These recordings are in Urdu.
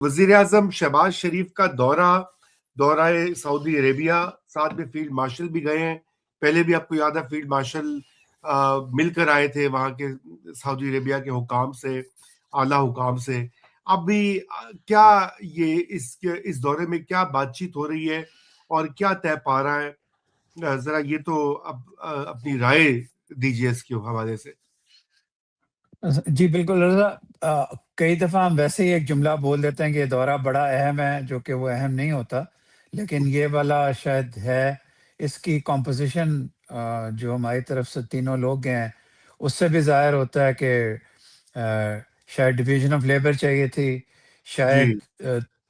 وزیر اعظم شہباز شریف کا دورہ سعودی عربیہ، ساتھ میں فیلڈ مارشل بھی گئے ہیں. پہلے بھی آپ کو یاد ہے فیلڈ مارشل مل کر آئے تھے وہاں کے سعودی عربیہ کے حکام سے، اعلیٰ حکام سے. اب بھی کیا یہ اس دورے میں کیا بات چیت ہو رہی ہے اور کیا طے پا رہا ہے؟ ذرا یہ تو اب اپنی رائے دیجیے اس کے حوالے سے. جی بالکل رضا، کئی دفعہ ہم ویسے ہی ایک جملہ بول دیتے ہیں کہ یہ دورہ بڑا اہم ہے، جو کہ وہ اہم نہیں ہوتا، لیکن یہ والا شاید ہے. اس کی کمپوزیشن جو ہماری طرف سے تینوں لوگ ہیں اس سے بھی ظاہر ہوتا ہے کہ شاید ڈویژن آف لیبر چاہیے تھی، جی شاید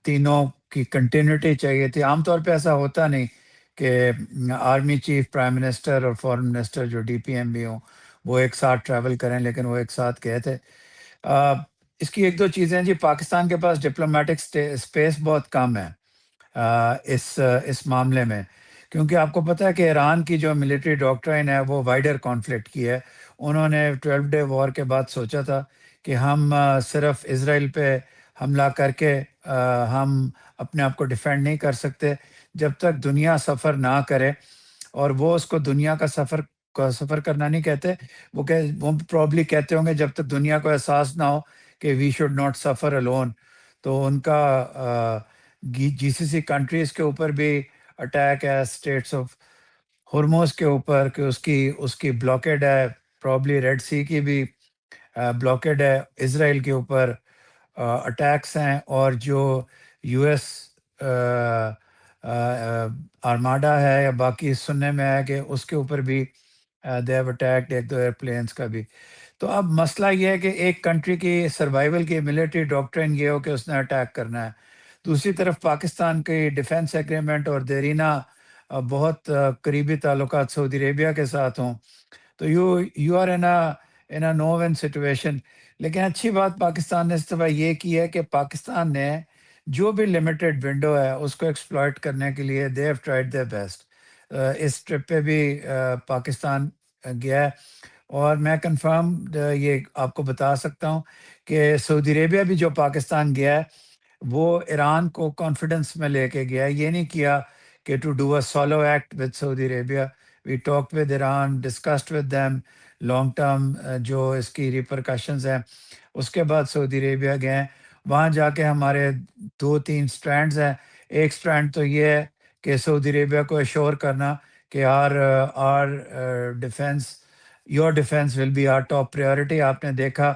تینوں کی کنٹینیوٹی چاہیے تھی. عام طور پہ ایسا ہوتا نہیں کہ آرمی چیف، پرائم منسٹر اور فورن منسٹر جو ڈی پی ایم بھی ہوں وہ ایک ساتھ ٹریول کریں، لیکن وہ ایک ساتھ گئے تھے. اس کی ایک دو چیزیں جی، پاکستان کے پاس ڈپلومیٹک اسپیس بہت کم ہے اس معاملے میں، کیونکہ آپ کو پتہ ہے کہ ایران کی جو ملٹری ڈاکٹرائن ہے وہ وائڈر کانفلکٹ کی ہے. انہوں نے 12 ڈے وار کے بعد سوچا تھا کہ ہم صرف اسرائیل پہ حملہ کر کے ہم اپنے آپ کو ڈیفینڈ نہیں کر سکتے جب تک دنیا سفر نہ کرے. اور وہ اس کو دنیا کا سفر کرنا نہیں کہتے، وہ پرابلی کہتے ہوں گے جب تک دنیا کو احساس نہ ہو کہ we should not suffer alone. تو ان کا جی سی سی کنٹریز کے اوپر بھی اٹیک ہے، اسٹیٹس آف ہرموز کے اوپر کہ اس کی بلاکیڈ ہے، پرابلی ریڈ سی کی بھی بلاکیڈ ہے، اسرائیل کے اوپر اٹیکس ہیں، اور جو یو ایس آرماڈا ہے یا باقی سننے میں ہے کہ اس کے اوپر بھی دے ہیو اٹیکڈ ایک دو ایئرپلینس کا بھی. تو اب مسئلہ یہ ہے کہ ایک کنٹری کی سروائیول کی ملٹری ڈاکٹرن یہ ہو کہ اس نے اٹیک کرنا ہے، دوسری طرف پاکستان کی ڈیفنس ایگریمنٹ اور دیرینہ بہت قریبی تعلقات سعودی عربیہ کے ساتھ ہوں، تو you are in a no win situation. لیکن اچھی بات پاکستان نے اس دفعہ یہ کی ہے کہ پاکستان نے جو بھی لمیٹڈ ونڈو ہے اس کو ایکسپلائٹ کرنے کے لیے they have tried their best. اس ٹرپ پہ بھی پاکستان گیا ہے، اور میں کنفرم یہ آپ کو بتا سکتا ہوں کہ سعودی عربیہ بھی جو پاکستان گیا ہے وہ ایران کو کانفیڈنس میں لے کے گیا ہے. یہ نہیں کیا کہ to do a solo act with Saudi Arabia. We talk with Iran, discussed with them long term جو اس کی ریپرکشنز ہیں. اس کے بعد سعودی عربیہ گئے ہیں، وہاں جا کے ہمارے 2-3 سٹرینڈز ہیں. ایک سٹرینڈ تو یہ ہے کہ سعودی عربیہ کو ایشور کرنا کہ our defence, your defence will be our top priority. آپ نے دیکھا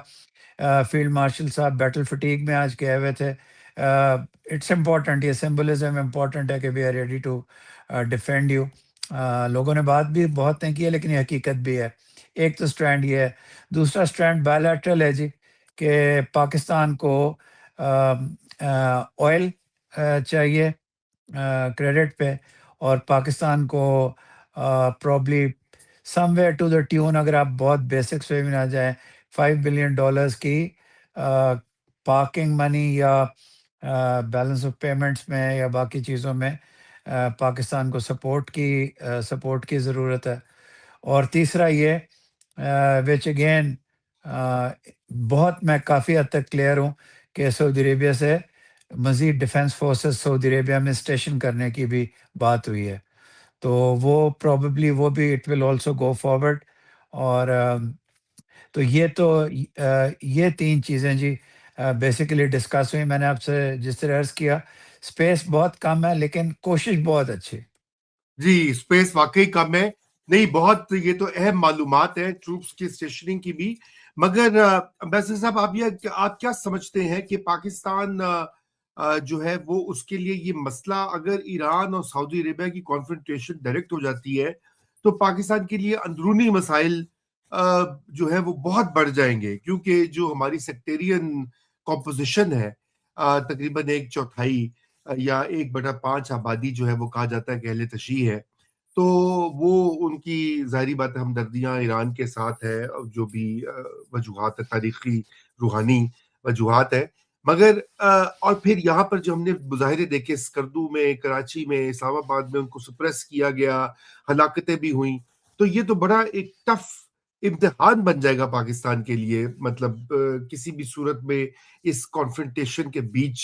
فیلڈ مارشل صاحب بیٹل فٹیگ میں آج گئے ہوئے تھے. اٹس امپورٹنٹ، یہ سمبلزم امپورٹنٹ ہے کہ we are ready to defend you. لوگوں نے بات بھی بہت نہیں کی ہے لیکن یہ حقیقت بھی ہے. ایک تو سٹرینڈ یہ ہے. دوسرا سٹرینڈ بائیلیٹرل ہے جی، کہ پاکستان کو آئل چاہیے کریڈٹ پہ، اور پاکستان کو probably somewhere to the tune, اگر آپ بہت بیسکس وے میں نہ جائیں، $5 بلین کی پارکنگ منی یا بیلنس آف پیمنٹس میں یا باقی چیزوں میں پاکستان کو سپورٹ کی ضرورت ہے. اور تیسرا یہ وچ اگین بہت میں کافی حد تک کلیئر ہوں کہ سعودی عربیہ سے مزید ڈیفنس فورسز سعودی عربیہ میں اسٹیشن کرنے کی بھی بات ہوئی ہے. تو وہ پروبیبلی وہ بھی it will also go forward. اور تو یہ 3 چیزیں جی بیسیکلی ڈسکس ہوئی. میں نے آپ سے جس طرح عرض کیا اسپیس بہت کم ہے لیکن کوشش بہت اچھی. جی اسپیس واقعی کم ہے، نہیں بہت، یہ تو اہم معلومات ہیں ٹروپس کی اسٹیشننگ کی بھی. مگر امبیسڈر صاحب آپ کیا سمجھتے ہیں کہ پاکستان جو ہے وہ اس کے لیے یہ مسئلہ، اگر ایران اور سعودی عربیہ کی کانفرنٹیشن ڈائریکٹ ہو جاتی ہے تو پاکستان کے لیے اندرونی مسائل جو ہے وہ بہت بڑھ جائیں گے، کیونکہ جو ہماری سیکٹیرین کمپوزیشن ہے، تقریباً 1/4 یا 1/5 آبادی جو ہے وہ کہا جاتا ہے کہ اہل تشیع ہے، تو وہ ان کی ظاہری بات ہمدردیاں ایران کے ساتھ ہے، جو بھی وجوہات تاریخی روحانی وجوہات ہے. مگر اور پھر یہاں پر جو ہم نے مظاہرے دیکھے اسکردو میں، کراچی میں، اسلام آباد میں، ان کو سپریس کیا گیا، ہلاکتیں بھی ہوئیں، تو یہ تو بڑا ایک ٹف امتحان بن جائے گا پاکستان کے لیے. مطلب کسی بھی صورت میں اس کانفرنٹیشن کے بیچ